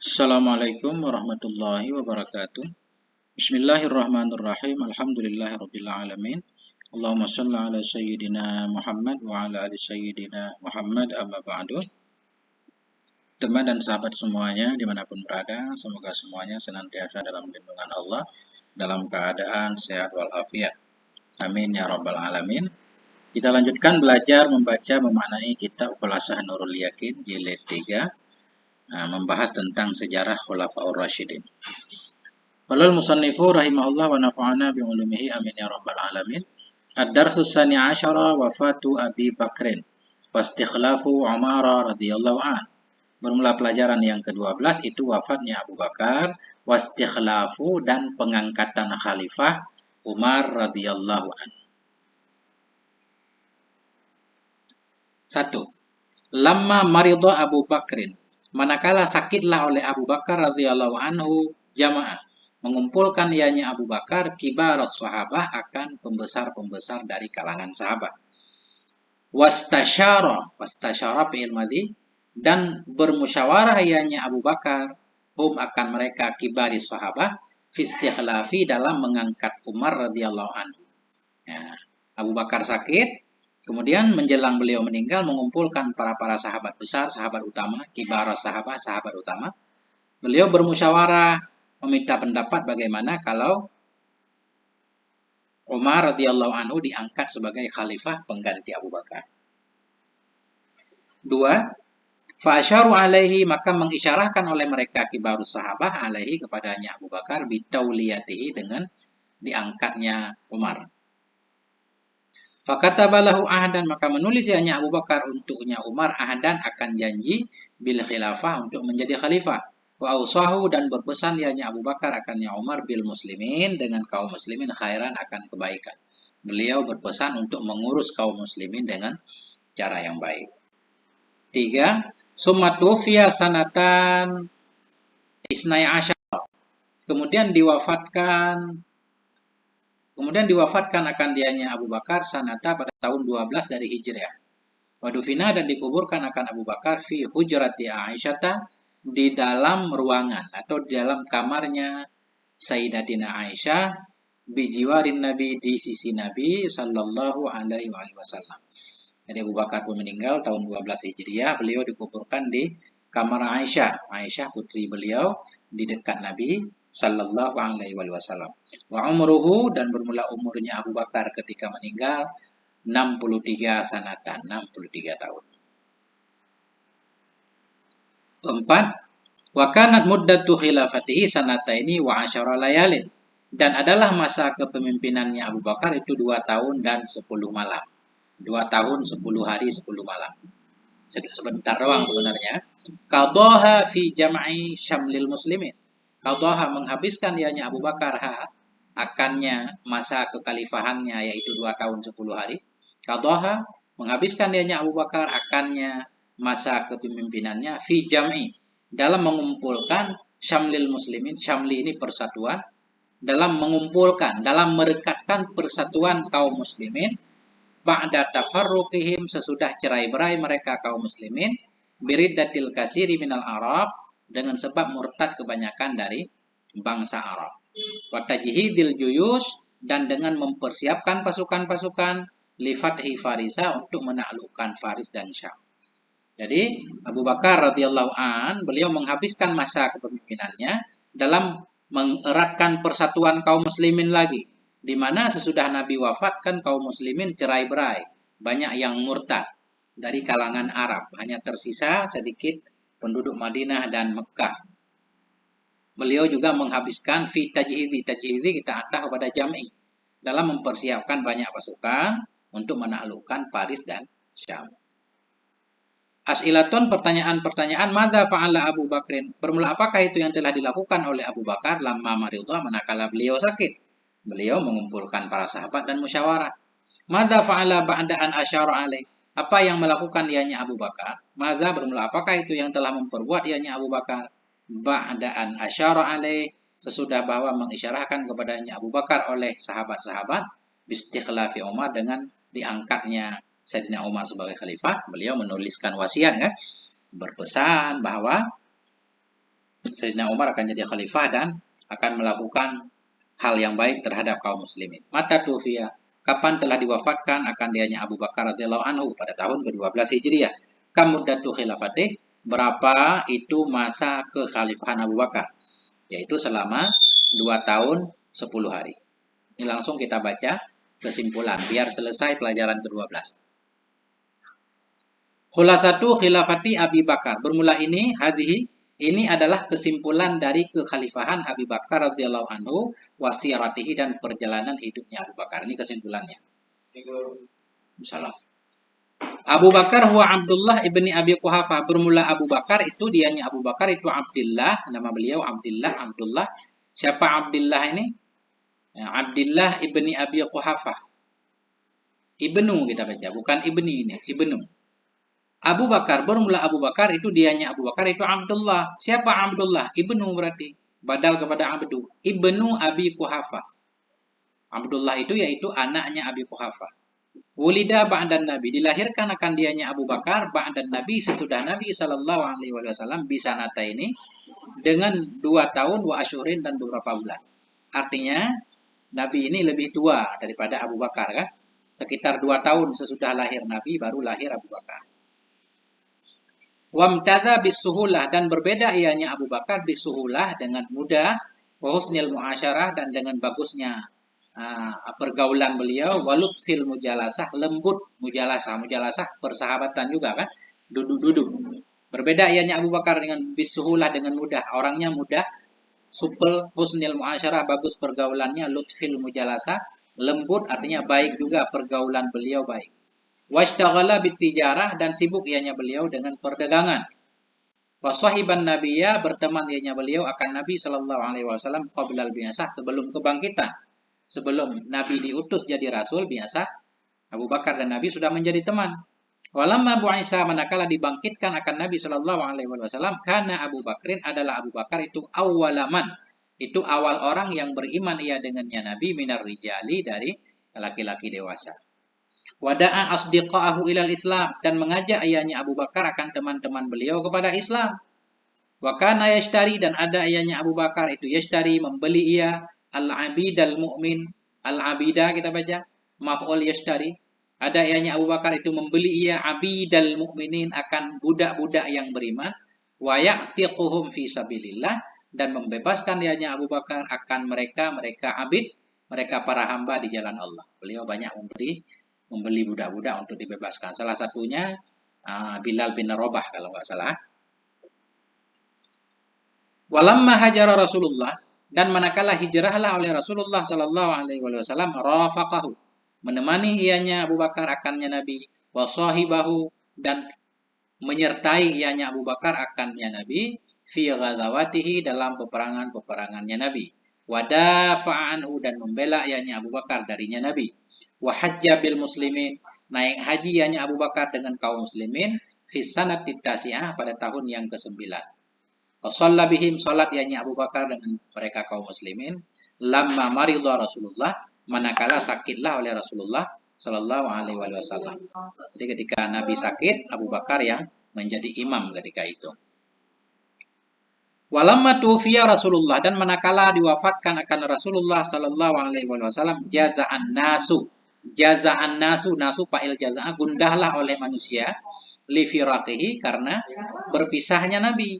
Assalamualaikum warahmatullahi wabarakatuh. Bismillahirrahmanirrahim. Alhamdulillahirabbil alamin. Allahumma shalli ala sayyidina Muhammad wa ala ali sayyidina Muhammad amma ba'du. Teman dan sahabat semuanya dimanapun berada, semoga semuanya senantiasa dalam lindungan Allah, dalam keadaan sehat walafiat. Amin ya rabbal alamin. Kita lanjutkan belajar membaca memaknai kitab Khulasah Nurul Yakin jilid 3, membahas tentang sejarah Khulafaur Rasyidin. Qala al-musannifu rahimahullah wa nafa'ana bi ulumihi amin ya rabbal alamin. Ad-darsus tsani asyara wafatu Abi Bakrin wa istikhlafu Umar radhiyallahu an. Bermula pelajaran yang ke-12 itu wafatnya Abu Bakar, wa istikhlafu dan pengangkatan khalifah Umar radhiyallahu an. 1. Lamma maridha Abu Bakrin. Manakala sakitlah oleh Abu Bakar radhiyallahu anhu, jamaah mengumpulkan ianya Abu Bakar kibar sahabah akan pembesar-pembesar dari kalangan sahabat. Wastasyara fi'il madhi, dan bermusyawarah ianya Abu Bakar akan mereka kibari sahabah fi istikhlafi dalam mengangkat Umar radhiyallahu anhu. Ya, Abu Bakar sakit, kemudian menjelang beliau meninggal mengumpulkan para sahabat besar, sahabat utama, kibar sahabat utama. Beliau bermusyawarah meminta pendapat bagaimana kalau Umar radhiyallahu anhu diangkat sebagai khalifah pengganti Abu Bakar. 2. Fa'asyaru alaihi, maka mengisyarahkan oleh mereka kibarus sahabah alaihi kepadanya Abu Bakar bitauliyatihi, dengan diangkatnya Umar. Fakatabalahu ahdan, maka menulis ianya Abu Bakar untuknya Umar ahdan akan janji bil khilafah, untuk menjadi khalifah. Wa ausahu, dan berpesan ianya Abu Bakar akannya Umar bil muslimin, dengan kaum muslimin khairan, akan kebaikan. Beliau berpesan untuk mengurus kaum muslimin dengan cara yang baik. 3. Summa tufiya sanatan isnai asyara. Kemudian diwafatkan akan dianya Abu Bakar sanata pada tahun 12 dari Hijriah. Wadufina, dan dikuburkan akan Abu Bakar fi hujrati Aisyata, di dalam ruangan atau di dalam kamarnya Sayyidatina Aisyah, bijiwarin Nabi, di sisi Nabi sallallahu alaihi wasallam. Jadi Abu Bakar pun meninggal tahun 12 Hijriah, beliau dikuburkan di kamar Aisyah putri beliau, di dekat Nabi sallallahu alaihi wasallam. Wa umruhu, dan bermula umurnya Abu Bakar ketika meninggal 63 sanatan, 63 tahun. 4. Wa kanat muddatu khilafatihi sanataini wa asyara layalin, dan adalah masa kepemimpinannya Abu Bakar itu 2 tahun dan 10 malam. 2 tahun 10 hari 10 malam. Sebentar doang sebenarnya. Qadhaha fi jam'i syamlil muslimin. Qadhaha, menghabiskan ianya Abu Bakar akannya masa kekhalifahannya, yaitu 2 tahun 10 hari. Qadhaha, menghabiskan ianya Abu Bakar akannya masa kepemimpinannya fi jam'i, dalam mengumpulkan syamlil muslimin. Syamli ini persatuan, dalam mengumpulkan, dalam merekatkan persatuan kaum muslimin, ba'da tafarruqihim, sesudah cerai-berai mereka kaum muslimin, biriddatil kasiri minal Arab, dengan sebab murtad kebanyakan dari bangsa Arab. Wa tajhidil juyus, dan dengan mempersiapkan pasukan-pasukan li fathi Farisa, untuk menaklukkan Faris dan Syam. Jadi Abu Bakar radhiyallahu an, beliau menghabiskan masa kepemimpinannya dalam mengeratkan persatuan kaum muslimin lagi, di mana sesudah Nabi wafat kan kaum muslimin cerai-berai, banyak yang murtad dari kalangan Arab, hanya tersisa sedikit penduduk Madinah dan Mekah. Beliau juga menghabiskan fi tajhizi kita atah kepada jam'i, dalam mempersiapkan banyak pasukan untuk menaklukkan Paris dan Syam. As'ilatun, pertanyaan-pertanyaan. Madza fa'ala Abu Bakrin, bermula apakah itu yang telah dilakukan oleh Abu Bakar lamma maridha, manakala beliau sakit. Beliau mengumpulkan para sahabat dan musyawarah. Madza fa'ala ba'da an asyara alaih, apa yang melakukan ianya Abu Bakar. Madza, bermula apakah itu yang telah memperbuat ianya Abu Bakar ba'da an asyara alaih, sesudah bahwa mengisyarahkan kepadanya Abu Bakar oleh sahabat-sahabat, bistikhlafi Umar, dengan diangkatnya Sayyidina Umar sebagai khalifah. Beliau menuliskan wasiat, kan, berpesan bahwa Sayyidina Umar akan jadi khalifah dan akan melakukan hal yang baik terhadap kaum muslimin. Mata tufiya, kapan telah diwafatkan akan dianya Abu Bakar radhiyallahu anhu pada tahun ke-12 Hijriah. Kamuddatu khilafatih, berapa itu masa kekhalifahan Abu Bakar? Yaitu selama 2 tahun 10 hari. Ini langsung kita baca kesimpulan biar selesai pelajaran ke-12. Khulasatu khilafati Abi Bakar. Bermula ini ini adalah kesimpulan dari kekhalifahan Abi Bakar radhiyallahu anhu, wasiratihi dan perjalanan hidupnya Abu Bakar. Ini kesimpulannya. Insyaallah. Abu Bakar huwa Abdullah ibni Abi Quhafah. Bermula Abu Bakar itu dianya Abu Bakar itu Abdullah, nama beliau Abdullah. Siapa Abdullah ini? Ya, Abdullah ibni Abi Quhafah. Ibnu kita baca, bukan ibni ini, ibnu. Abu Bakar, bermula Abu Bakar itu dianya Abu Bakar itu Abdullah. Siapa Abdullah? Ibnu berarti. Badal kepada Abdu. Ibnu Abi Quhafah. Abdullah itu yaitu anaknya Abi Quhafah. Wulida ba'dan Nabi. Dilahirkan akan dianya Abu Bakar ba'dan Nabi sesudah Nabi SAW bisa nata ini dengan 2 tahun wa asyurin dan beberapa bulan. Artinya Nabi ini lebih tua daripada Abu Bakar kan? Sekitar 2 tahun sesudah lahir Nabi baru lahir Abu Bakar. Wamtadha bisuhulah dan berbeda ianya Abu Bakar bisuhulah dengan mudah, wa husnil muasyarah dan dengan bagusnya pergaulan beliau, walutfil mujalasah, lembut mujalasah persahabatan juga kan, duduk-duduk. Berbeda ianya Abu Bakar dengan bisuhulah dengan mudah, orangnya mudah, supel, husnil muasyarah bagus pergaulannya, lutfil mujalasah, lembut artinya baik juga pergaulan beliau baik. Washtaghala bitijarah dan sibuk ianya beliau dengan perdagangan. Wasahiban nabiyya berteman ianya beliau akan Nabi sallallahu alaihi wasallam qablal bi'tsah sebelum kebangkitan. Sebelum Nabi diutus jadi rasul biasa Abu Bakar dan Nabi sudah menjadi teman. Walamma bu'isa manakala dibangkitkan akan Nabi sallallahu alaihi wasallam karena Abu Bakrin adalah Abu Bakar itu awwalaman. Itu awal orang yang beriman ia dengannya Nabi minar rijali dari laki-laki dewasa. Wada'a asdiqa'ahu ilal Islam dan mengajak ayahnya Abu Bakar akan teman-teman beliau kepada Islam. Wa kana yashtari dan ada ayahnya Abu Bakar itu yashtari membeli ia al-abidal mu'min, al-abida kita baca maf'ul yashtari. Ada ayahnya Abu Bakar itu membeli ia abidal mu'minin akan budak-budak yang beriman wa ya'tiquhum fi sabilillah dan membebaskan ayahnya Abu Bakar akan mereka abid, mereka para hamba di jalan Allah. Beliau banyak membeli budak-budak untuk dibebaskan. Salah satunya Bilal bin Rabah kalau nggak salah. Walamma hajara Rasulullah dan manakala hijrahlah oleh Rasulullah sallallahu alaihi wasallam rafaqahu menemani ianya Abu Bakar akannya Nabi wa sahibahu dan menyertai ianya Abu Bakar akannya Nabi fi ghazawatihi dalam peperangannya Nabi. Wadafa'anhu dan membela ianya Abu Bakar darinya Nabi. Wahajja bil muslimin naik haji ianya Abu Bakar dengan kaum muslimin fi sanati tasi'ah pada tahun yang ke-9. Shalla bihim salat ianya Abu Bakar dengan mereka kaum muslimin lamma maridha Rasulullah manakala sakitlah oleh Rasulullah sallallahu alaihi wasallam. Jadi ketika Nabi sakit Abu Bakar yang menjadi imam ketika itu. Walamma tufiya Rasulullah dan manakala diwafatkan akan Rasulullah sallallahu alaihi wasallam jaza'an nasu fa'il jaza'a gundahlah oleh manusia li firaqihi karena berpisahnya Nabi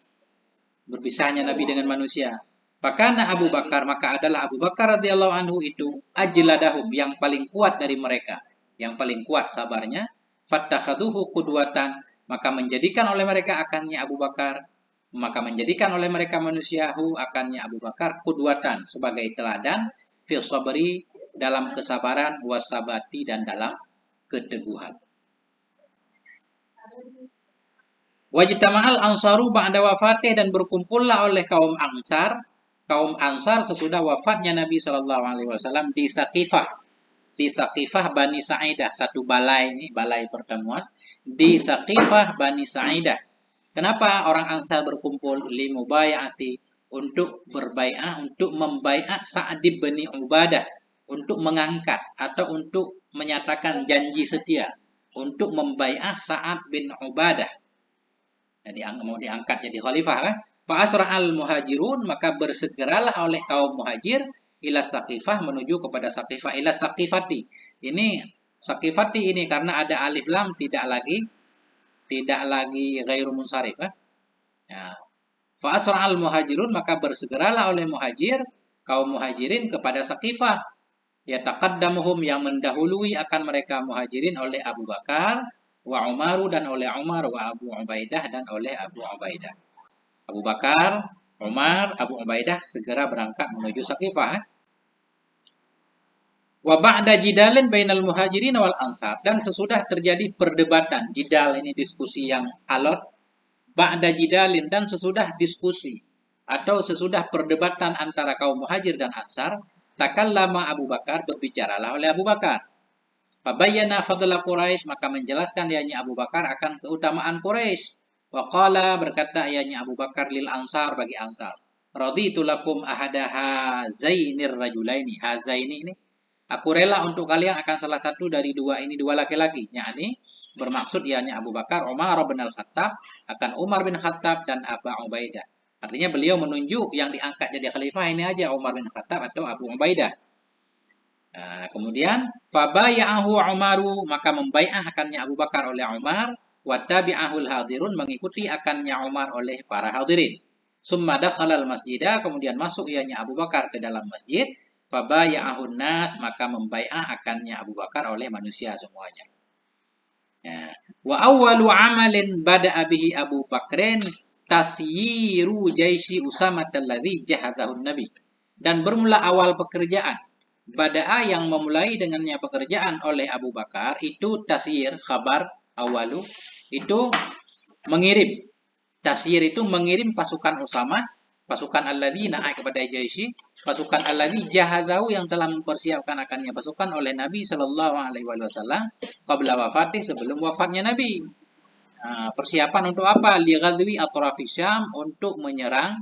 dengan manusia. Fakana Abu Bakar maka adalah Abu Bakar radhiyallahu anhu itu ajladahum yang paling kuat dari mereka, yang paling kuat sabarnya. Fattakhaduhu qudwatan maka menjadikan oleh mereka akannya Abu Bakar menjadikan oleh mereka manusiahu akannya Abu Bakar qudwatan sebagai teladan fil sabri dalam kesabaran wasabati dan dalam keteguhan. Wajtama'al ansaru ba'da wafatih dan berkumpullah oleh kaum Ansar sesudah wafatnya Nabi sallallahu alaihi wasallam di Saqifah Bani Sa'idah, satu balai pertemuan di Saqifah Bani Sa'idah. Kenapa orang Ansar berkumpul limubayati untuk berbai'ah, untuk membai'at Sa'd bin Ubadah, untuk mengangkat atau untuk menyatakan janji setia untuk membai'ah Sa'ad bin Ubadah. Jadi mau diangkat jadi khalifah kan? Fa asra'al muhajirun, maka bersegeralah oleh kaum muhajir ila Saqifah, menuju kepada Saqifah. Ila Saqifati. Ini Saqifati ini karena ada alif lam, tidak lagi ghairu munsharif. Ya. Fa asra'al muhajirun, maka bersegeralah oleh muhajir, kaum muhajirin kepada Saqifah. Yataqaddamuhum, yang mendahului akan mereka muhajirin oleh Abu Bakar, wa Umaru, dan oleh Umar, wa Abu Ubaidah, dan oleh Abu Ubaidah. Abu Bakar, Umar, Abu Ubaidah segera berangkat menuju Saqifah. Wa ba'da jidalin bainal muhajirin wal ansar, dan sesudah terjadi perdebatan, jidal ini diskusi yang alot, ba'da jidalin, dan sesudah diskusi atau sesudah perdebatan antara kaum muhajir dan ansar, takallama Abu Bakar, berbicaralah oleh Abu Bakar. Fabayyana fadla Quraisy, maka menjelaskan ianya Abu Bakar akan keutamaan Quraisy. Wa qala, berkata ianya Abu Bakar lil ansar, bagi ansar, raditu lakum ahada hazainir rajulaini. Hazaini ini, aku rela untuk kalian akan salah satu dari dua ini, dua laki-laki. Yakni bermaksud ianya Abu Bakar, Umar bin Al-Khattab, akan Umar bin Khattab dan Abu Ubaidah. Artinya beliau menunjuk yang diangkat jadi khalifah ini aja, Umar bin Khattab atau Abu Ubaidah. Nah, kemudian fabaya'ahu Umaru, maka membai'ah akannya Abu Bakar oleh Umar, wa tabi'ahul hadirun, mengikuti akannya Umar oleh para hadirin. Summa dakhalal masjidah, kemudian masuk ianya Abu Bakar ke dalam masjid, fabaya'ahun nas, maka membai'ah akannya Abu Bakar oleh manusia semuanya. Ya. Wa awwalu amalin bada'a bihi Abu Bakrin tasyiru jaisi Usamah alladzi jahadahun Nabi. Dan bermula awal pekerjaan Bada'a, yang memulai dengannya pekerjaan oleh Abu Bakar, itu tasyir, khabar awalu, itu mengirim. Tasyir itu mengirim pasukan Usamah, pasukan alladzi naik kepada Jaisi, pasukan alladzi jahazahu, yang telah mempersiapkan akannya pasukan oleh Nabi Shallallahu Alaihi Wasallam qabla wafatih, sebelum wafatnya Nabi. Nah, persiapan untuk apa? Li ghazwi atrafi Syam, untuk menyerang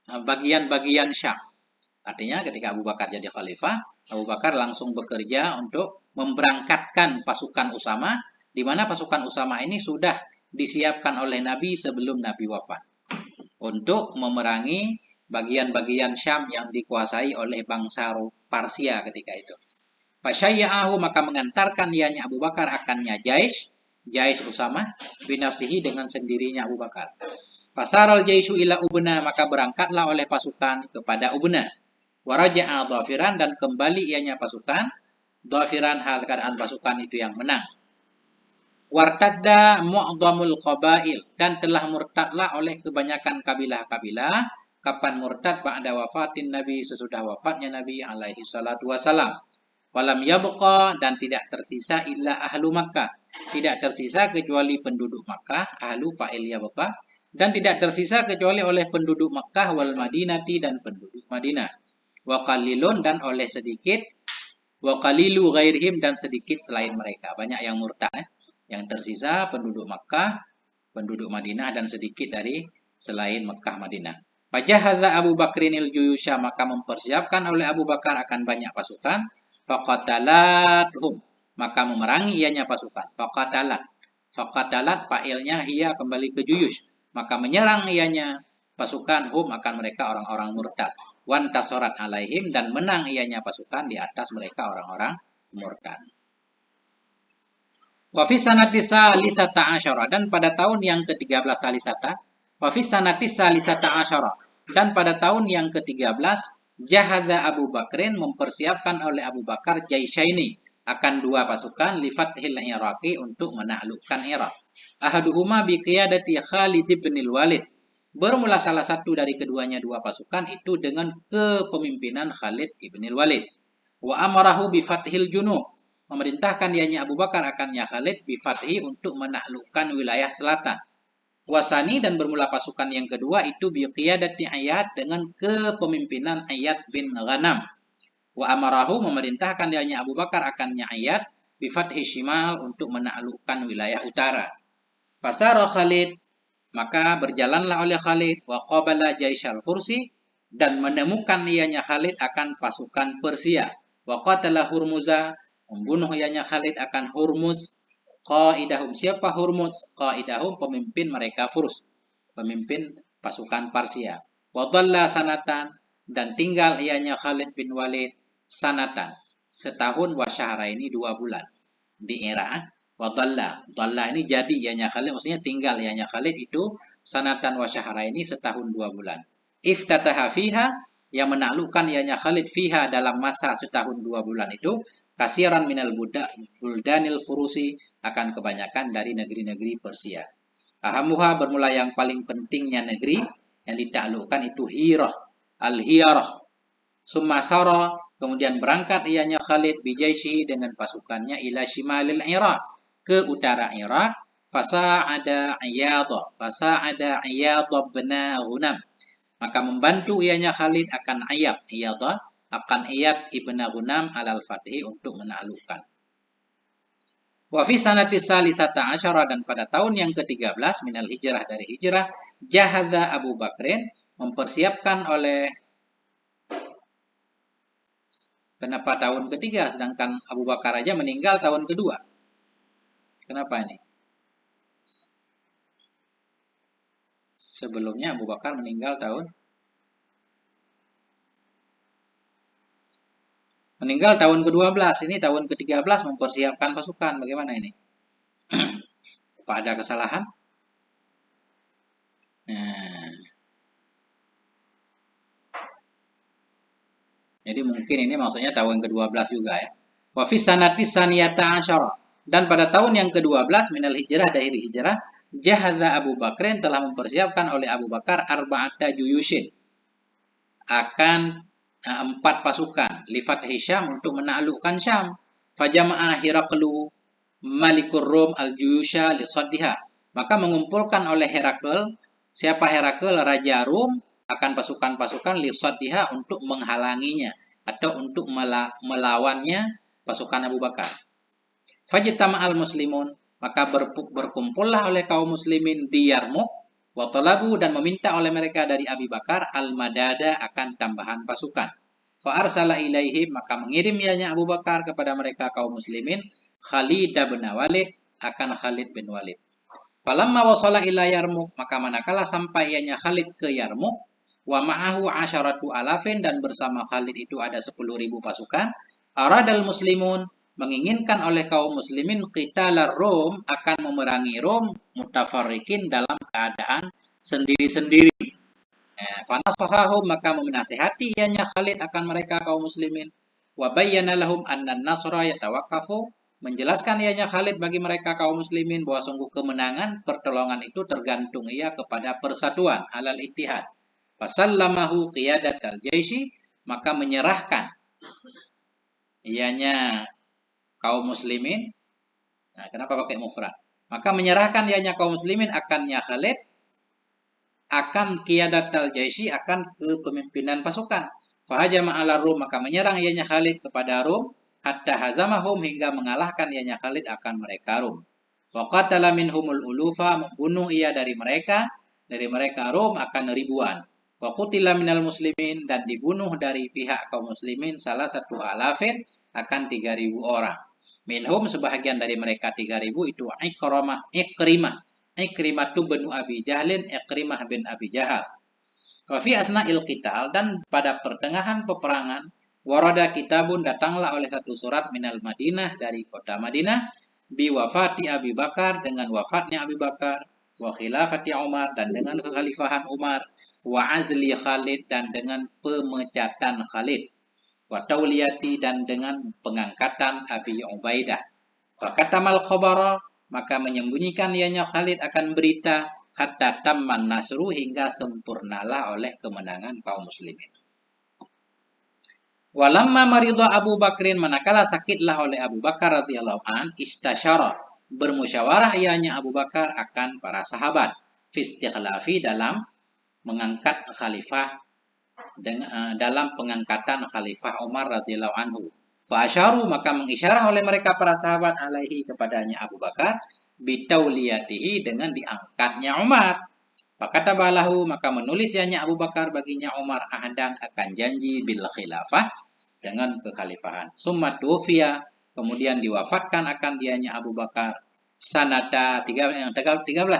bagian-bagian Syam. Artinya ketika Abu Bakar jadi khalifah, Abu Bakar langsung bekerja untuk memberangkatkan pasukan Usamah, di mana pasukan Usamah ini sudah disiapkan oleh Nabi sebelum Nabi wafat, untuk memerangi bagian-bagian Syam yang dikuasai oleh bangsa Parsia ketika itu. Fasyayya'ahu, maka mengantarkan ianya Abu Bakar akannya Jais Usamah, binafsihi, dengan sendirinya Abu Bakar. Fasaral jaisu ila Ubna, maka berangkatlah oleh pasukan kepada Ubna. Waraja'a dhafiran, dan kembali ianya pasukan dhafiran, hal keadaan pasukan itu yang menang. Wartadda mu'dhamul qabail, dan telah murtadlah oleh kebanyakan kabilah-kabilah. Kapan murtad? Ba'da wafatin Nabi, sesudah wafatnya Nabi alaihi salatu wasalam. Walam yabqa, dan tidak tersisa illa ahlu Makkah, tidak tersisa kecuali penduduk Makkah, ahlu fa'il yabqa, dan tidak tersisa kecuali oleh penduduk Makkah, wal Madinati, dan penduduk Madinah. Wa qalilun, dan oleh sedikit, wa qalilu ghairihim, dan sedikit selain mereka. Banyak yang murtad, yang tersisa penduduk Makkah, penduduk Madinah, dan sedikit dari selain Makkah Madinah. Fajahaza Abu Bakrinil juyusha, maka mempersiapkan oleh Abu Bakar akan banyak pasukan. Faqatalathum, maka memerangi ianya pasukan. Faqatalat fa'ilnya hiya, kembali ke juyush, maka menyerang ianya pasukan, hum, akan mereka orang-orang murtad. Wan tasorat alaihim, dan menang ianya pasukan di atas mereka orang-orang murtad. Wa fi sanati salisata asyara, dan pada tahun yang ke-13 salisata. Wa fi sanati salisata asyara, dan pada tahun yang ke-13 jahadza Abu Bakrin, mempersiapkan oleh Abu Bakar jaisyaini, akan dua pasukan, li fathil Iraqi, untuk menaklukkan Irak. Ahaduhuma bi qiyadati Khalid bin Walid, bermula salah satu dari keduanya dua pasukan itu dengan kepemimpinan Khalid ibn Walid. Wa amarahu bi fathil junub, memerintahkan dianya Abu Bakar akannya Khalid bi fathi, untuk menaklukkan wilayah selatan. Wasani, dan bermula pasukan yang kedua itu bi qiyadati Ayyad, dengan kepemimpinan Ayyad bin Ghanam. Wa amarahu, memerintahkan dianya Abu Bakar akannya Ayyad bi fathi shimal, untuk menaklukkan wilayah utara. Fasara Khalid, maka berjalanlah oleh Khalid, wa qabala jaishal Fursi, dan menemukan ianya Khalid akan pasukan Persia. Wa qatala Hurmuza, membunuh ianya Khalid akan Hurmuz. Qaidahum, siapa Hurmuz? Qaidahum, pemimpin mereka Furs, pemimpin pasukan Parsia. Wa dhalla sanatan, dan tinggal ianya Khalid bin Walid sanatan, setahun, wa syahraini 2 bulan di Irak. Wa dhalla ini jadi ianya Khalid, maksudnya tinggal ianya Khalid itu sanatan wa syahraini, setahun 2 bulan. Iftataha fiha, yang menaklukkan ianya Khalid fiha, dalam masa setahun 2 bulan itu, kasiran minal buldanil furusi, akan kebanyakan dari negeri-negeri Persia. Ahamuha, bermula yang paling pentingnya negeri yang ditaklukkan itu Hirah, Al-Hiyarah. Summasara, kemudian berangkat ianya Khalid bijaishi, dengan pasukannya, ila shimalil Iraq, ke utara Irak. Fasa'ada Iyadh bin Ghanam, maka membantu ianya Khalid akan Iyadh ibn Ghanam alal fatih, untuk menaklukkan. Wa fi sanati salisata asyara, dan pada tahun yang ke-13 minal hijrah, dari hijrah, jahadza Abu Bakrin, mempersiapkan oleh. Kenapa tahun ketiga, sedangkan Abu Bakar aja meninggal tahun kedua? Kenapa ini? Sebelumnya Abu Bakar meninggal tahun ke-12, ini tahun ke-13 mempersiapkan pasukan. Bagaimana ini? Apa ada kesalahan? Nah, jadi mungkin ini maksudnya tahun ke-12 juga ya. Wa fi sanati saniyata asyara, dan pada tahun yang ke-12 minal hijrah, dari hijrah, jahadza Abu Bakrin, telah mempersiapkan oleh Abu Bakar arba'ata juyushin, akan 4 pasukan, lifat Syam, untuk menaklukkan Syam. Fajama'a Hiraklu Malikur Rum al-Juyusha lisaddiha, maka mengumpulkan oleh Herakl. Siapa Herakl? Raja Rum, akan pasukan-pasukan lisaddiha, untuk menghalanginya atau untuk melawannya pasukan Abu Bakar. Fajtama'al muslimun, maka berkumpullah oleh kaum muslimin di Yarmuk. Wa talabu, dan meminta oleh mereka dari Abu Bakar al-madada, akan tambahan pasukan. Fa arsala ilaihim, maka mengirim ianya Abu Bakar kepada mereka kaum muslimin Khalid bin Walid, akan Khalid bin Walid. Falamma wasala ila Yarmuk, maka manakala sampai ianya Khalid ke Yarmuk, wa ma'ahu asyaratu alafin, dan bersama Khalid itu ada 10.000 pasukan. Aradal muslimun, menginginkan oleh kaum muslimin qitalar Rom, akan memerangi Rom, mutafarrikin, dalam keadaan sendiri-sendiri. Fanasahahum, maka menasihati ianya Khalid akan mereka kaum muslimin. Wa bayyana lahum anna an-nasra yatawaqqafu, menjelaskan ianya Khalid bagi mereka kaum muslimin bahwa sungguh kemenangan, pertolongan itu tergantung ia kepada persatuan, alal ittihad. Fasallamahu qiyadatal jaishi, maka menyerahkan ianya kaum muslimin. Nah, kenapa pakai mufrad? Maka menyerahkan ianya kaum muslimin akannya Khalid, akan qiyadatal jaishi, akan kepemimpinan pasukan. Fahajama ala Rum, maka menyerang ianya Khalid kepada Rum, hatta hazamahum, hingga mengalahkan ianya Khalid akan mereka Rum. Wa qatala minhumul ulufa, membunuh ia dari mereka Rum akan ribuan. Wa qutila minal muslimin, dan dibunuh dari pihak kaum muslimin salah satu alafin, akan 3.000 orang. Minhum, sebahagian dari mereka 3.000 itu Ikrimah bin Abi Jahlin, Ikrimah bin Abi Jahal. Wa fi asna'il qital, dan pada pertengahan peperangan, warada kitabun, datanglah oleh satu surat minal Madinah, dari kota Madinah, bi wafati Abi Bakar, dengan wafatnya Abi Bakar, wa khilafati Umar, dan dengan kekhalifahan Umar, wa azli Khalid, dan dengan pemecatan Khalid, wa tauliyati, dan dengan pengangkatan Abi Ubaidah. Wa katamal khabara, maka menyembunyikan ianya Khalid akan berita, hatta tamman nasru, hingga sempurnalah oleh kemenangan kaum muslimin. Walamma marida Abu Bakrin, manakala sakitlah oleh Abu Bakar radhiyallahu an, istasyara, bermusyawarah ianya Abu Bakar akan para sahabat, fistikhlafi, dalam mengangkat khalifah, dalam pengangkatan khalifah Umar radhiyallahu anhu. Fa'asyaru, maka mengisyarah oleh mereka para sahabat alaihi, kepadanya Abu Bakar, bitauliyatihi, dengan diangkatnya Umar. Fakatabalahu, maka menulisnya Abu Bakar baginya Umar, ahdan, akan janji, bil khilafah, dengan kekhalifahan. Summa tufiya, kemudian diwafatkan akan dianya Abu Bakar sanata 13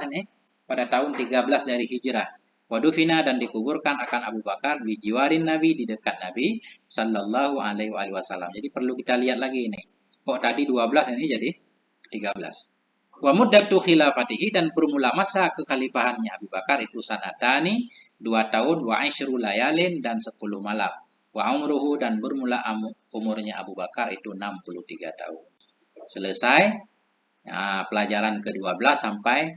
ini, pada tahun 13 dari hijrah. Wadufina dan dikuburkan akan Abu Bakar di jiwarin Nabi, di dekat Nabi Sallallahu Alaihi Wasallam. Jadi perlu kita lihat lagi ini. Kok tadi 12 ini jadi 13. Wa muddatu khilafatihi dan formula masa kekhalifahannya Abu Bakar itu sanatani 2 tahun wa asyru layalin dan 10 malam. Wa umruhu dan bermula umurnya Abu Bakar itu 63 tahun. Selesai pelajaran ke-12 sampai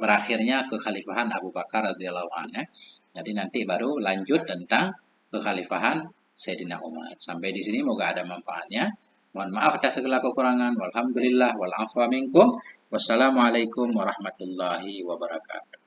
berakhirnya kekhalifahan Abu Bakar radhiyallahu anhu. Jadi nanti baru lanjut tentang kekhalifahan Sayyidina Umar. Sampai di sini moga ada manfaatnya. Mohon maaf atas segala kekurangan. Walhamdulillah wal afwa minkum. Wassalamualaikum warahmatullahi wabarakatuh.